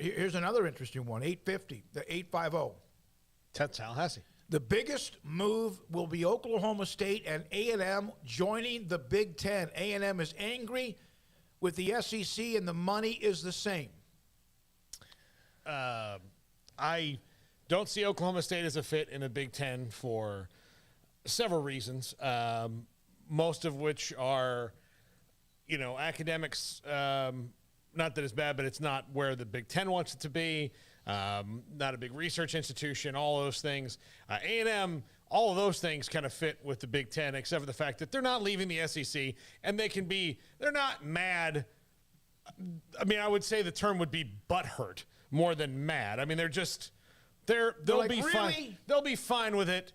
Here's another interesting one. 850, the 850. Tallahassee. The biggest move will be Oklahoma State and A&M joining the Big Ten. A&M is angry with the SEC, and the money is the same. I don't see Oklahoma State as a fit in a Big Ten for several reasons, most of which are, academics. Not that it's bad, but it's not where the Big Ten wants it to be. Not a big research institution, all of those things. A&M, all of those things kind of fit with the Big Ten, except for the fact that they're not leaving the SEC, and they're not mad. I mean, I would say the term would be butthurt more than mad. I mean, they'll like, be really? fine. They'll be fine with it.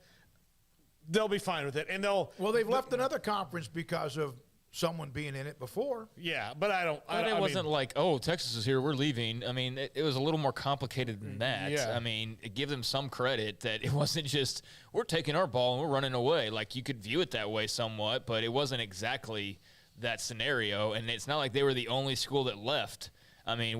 They'll be fine with it, and they've left another conference because of someone being in it before. Yeah, but it wasn't like, oh, Texas is here, we're leaving. I mean, it was a little more complicated than that. Yeah. I mean, give them some credit that it wasn't just, we're taking our ball and we're running away. Like, you could view it that way somewhat, but it wasn't exactly that scenario. And it's not like they were the only school that left. I mean,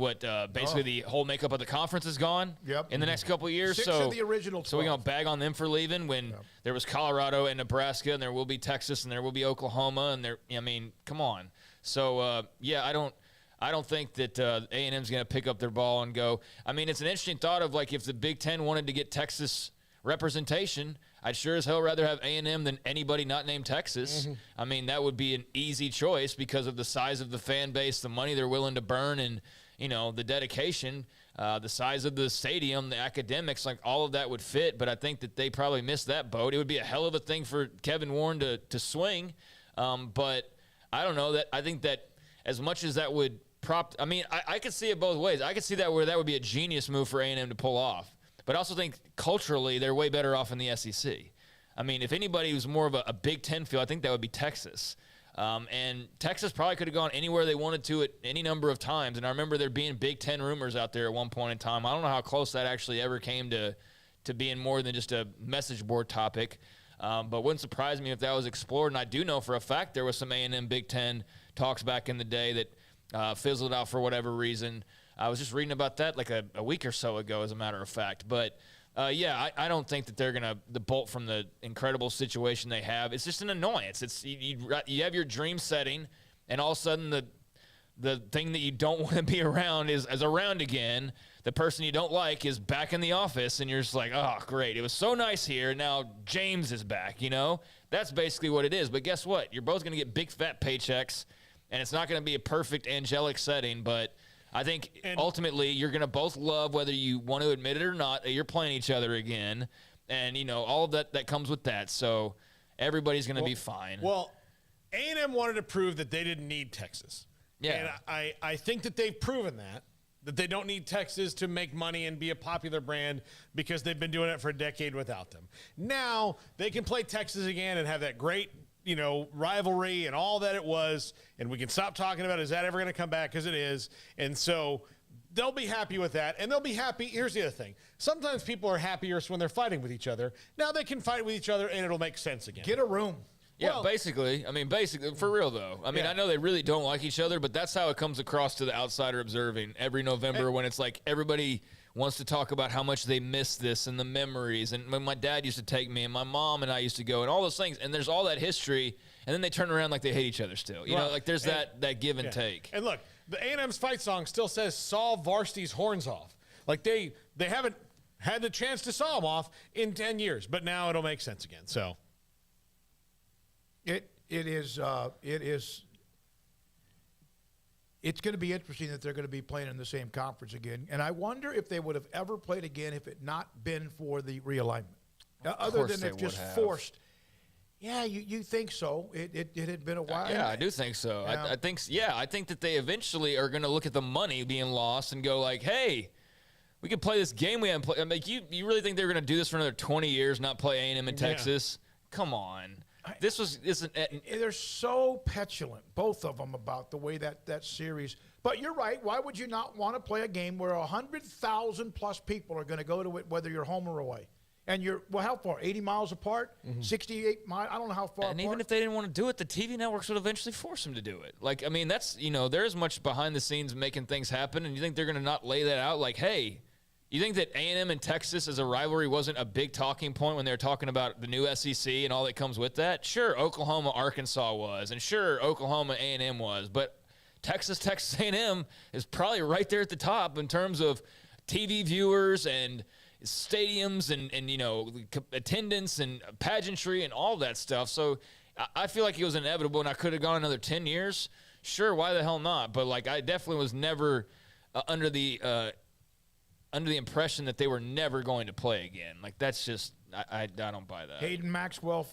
basically the whole makeup of the conference is gone in the next couple of years. 6 of the original 12. So we're going to bag on them for leaving when there was Colorado and Nebraska, and there will be Texas, and there will be Oklahoma, and come on. So, I don't think that A&M's going to pick up their ball and go. I mean, it's an interesting thought of, like, if the Big Ten wanted to get Texas representation, I'd sure as hell rather have A&M than anybody not named Texas. I mean, that would be an easy choice because of the size of the fan base, the money they're willing to burn, and, the dedication, the size of the stadium, the academics, like all of that would fit. But I think that they probably missed that boat. It would be a hell of a thing for Kevin Warren to swing. But I don't know. I think that as much as that would I could see it both ways. I could see that where that would be a genius move for A&M to pull off. But I also think culturally they're way better off in the SEC. I mean, if anybody was more of a Big Ten feel, I think that would be Texas. And Texas probably could have gone anywhere they wanted to at any number of times. And I remember there being Big Ten rumors out there at one point in time. I don't know how close that actually ever came to being more than just a message board topic. But wouldn't surprise me if that was explored. And I do know for a fact there was some A&M Big Ten talks back in the day that fizzled out for whatever reason. I was just reading about that like a week or so ago, as a matter of fact. But, I don't think that they're going to bolt from the incredible situation they have. It's just an annoyance. It's you have your dream setting, and all of a sudden the thing that you don't want to be around is around again. The person you don't like is back in the office, and you're just like, oh, great. It was so nice here. Now James is back, That's basically what it is. But guess what? You're both going to get big, fat paychecks, and it's not going to be a perfect, angelic setting, but I think ultimately you're going to both love, whether you want to admit it or not, that you're playing each other again. And, all of that comes with that. So everybody's going to be fine. Well, A&M wanted to prove that they didn't need Texas. Yeah. And I think that they've proven that they don't need Texas to make money and be a popular brand because they've been doing it for a decade without them. Now they can play Texas again and have that great rivalry and all that it was, and we can stop talking about, is that ever going to come back? Because it is. And so they'll be happy with that, and they'll be happy. Here's the other thing. Sometimes people are happier when they're fighting with each other. Now they can fight with each other, and it'll make sense again. Get a room. Yeah, well, basically, for real, though. I know they really don't like each other, but that's how it comes across to the outsider observing every November when it's like everybody wants to talk about how much they miss this and the memories. And when my dad used to take me and my mom and I used to go and all those things, and there's all that history, and then they turn around like they hate each other still. There's that give and take. And look, the A&M's fight song still says, saw varsity's horns off. Like they haven't had the chance to saw them off in 10 years, but now it'll make sense again. So it's going to be interesting that they're going to be playing in the same conference again. And I wonder if they would have ever played again if it not been for the realignment. Other than they've just forced. Yeah, you think so. It had been a while. Yeah, I do think so. Yeah. I think that they eventually are going to look at the money being lost and go like, hey, we could play this game we haven't played. You really think they're going to do this for another 20 years, not play A&M in Texas? Come on. They're so petulant, both of them, about the way that series. But you're right. Why would you not want to play a game where 100,000 plus people are going to go to it, whether you're home or away? And you're, well, how far? 80 miles apart? 68 miles? I don't know how far And apart. even if they didn't want to do it, the TV networks would eventually force them to do it. Like, I mean, that's, there's much behind the scenes making things happen, and you think they're going to not lay that out? Like, hey, you think that A&M and Texas as a rivalry wasn't a big talking point when they were talking about the new SEC and all that comes with that? Sure, Oklahoma, Arkansas was, and sure, Oklahoma, A&M was, but Texas A&M is probably right there at the top in terms of TV viewers and stadiums and attendance and pageantry and all that stuff. So I feel like it was inevitable, and I could have gone another 10 years. Sure, why the hell not? But like, I definitely was never under the impression that they were never going to play again. Like, that's just I don't buy that. Hayden Maxwell